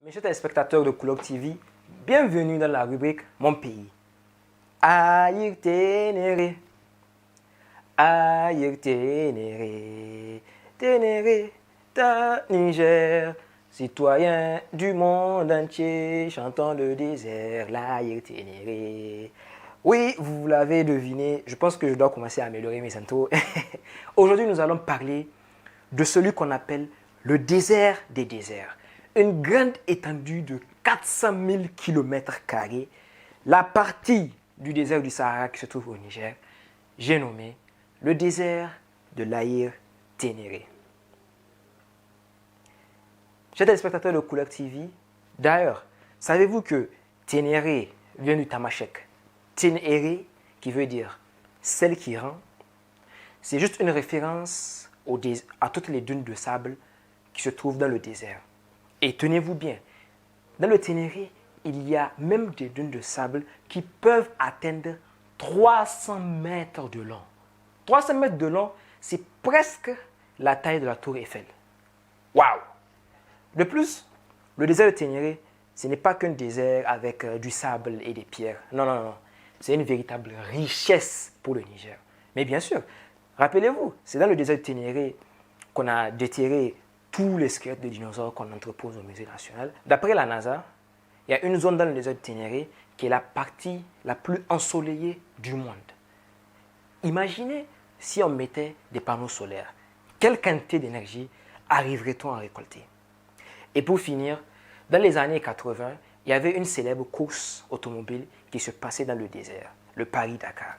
Mes chers téléspectateurs de Couleur TV, bienvenue dans la rubrique Mon pays. Aïe Ténéré, aïe Ténéré, Ténéré, ta Niger, citoyen du monde entier, chantant le désert, l'Aïe Ténéré. Oui, vous l'avez deviné, je pense que je dois commencer à améliorer mes intros. Aujourd'hui, nous allons parler de celui qu'on appelle le désert des déserts. Une grande étendue de 400 000 km², la partie du désert du Sahara qui se trouve au Niger, j'ai nommé le désert de l'Aïr Ténéré. Chers téléspectateurs de Couleur TV, d'ailleurs, savez-vous que Ténéré vient du tamashek? Ténéré, qui veut dire celle qui rend, c'est juste une référence à toutes les dunes de sable qui se trouvent dans le désert. Et tenez-vous bien, dans le Ténéré, il y a même des dunes de sable qui peuvent atteindre 300 mètres de long. 300 mètres de long, c'est presque la taille de la tour Eiffel. Waouh! De plus, le désert de Ténéré, ce n'est pas qu'un désert avec du sable et des pierres. Non, non, non. C'est une véritable richesse pour le Niger. Mais bien sûr, rappelez-vous, c'est dans le désert de Ténéré qu'on a déterré tous les squelettes de dinosaures qu'on entrepose au musée national. D'après la NASA, il y a une zone dans le désert de Ténéré qui est la partie la plus ensoleillée du monde. Imaginez si on mettait des panneaux solaires. Quelle quantité d'énergie arriverait-on à récolter? Et pour finir, dans les années 80, il y avait une célèbre course automobile qui se passait dans le désert, le Paris-Dakar.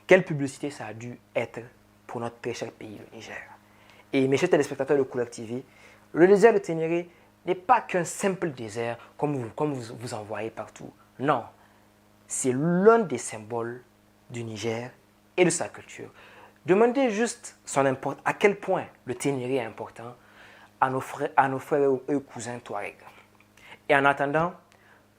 Quelle publicité ça a dû être pour notre très cher pays, le Niger. Et mes chers téléspectateurs de Couleur TV, le désert de Ténéré n'est pas qu'un simple désert comme vous en voyez partout. Non, c'est l'un des symboles du Niger et de sa culture. Demandez juste à quel point le Ténéré est important à nos frères et cousins Touaregs. Et en attendant,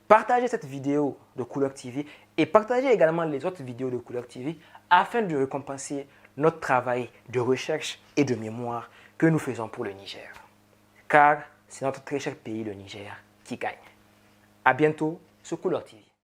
partagez cette vidéo de Couleur TV et partagez également les autres vidéos de Couleur TV afin de récompenser notre travail de recherche et de mémoire que nous faisons pour le Niger. Car c'est notre très cher pays, le Niger, qui gagne. À bientôt sur Couleur TV.